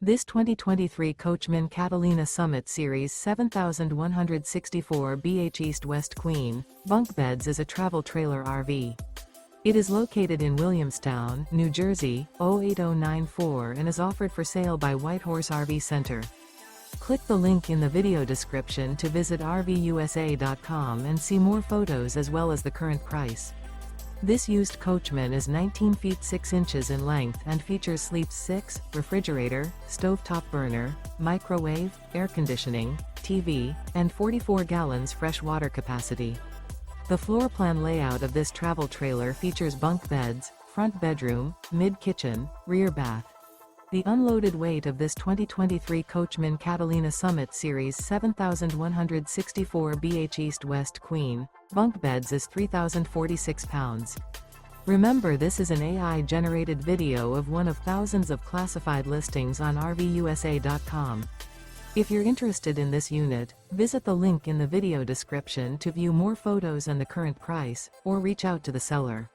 This 2023 Coachmen Catalina Summit Series 7164 BH East-West Queen, Bunk Beds is a travel trailer RV. It is located in Williamstown, New Jersey, 08094 and is offered for sale by Whitehorse RV Center. Click the link in the video description to visit RVUSA.com and see more photos as well as the current price. This used Coachman is 19 feet 6 inches in length and features sleeps 6, refrigerator, stovetop burner, microwave, air conditioning, TV, and 44 gallons fresh water capacity. The floor plan layout of this travel trailer features bunk beds, front bedroom, mid-kitchen, rear bath. The unloaded weight of this 2023 Coachmen Catalina Summit Series 7164 BH East-West Queen, Bunk Beds is 3,046 pounds. Remember, this is an AI-generated video of one of thousands of classified listings on RVUSA.com. If you're interested in this unit, visit the link in the video description to view more photos and the current price, or reach out to the seller.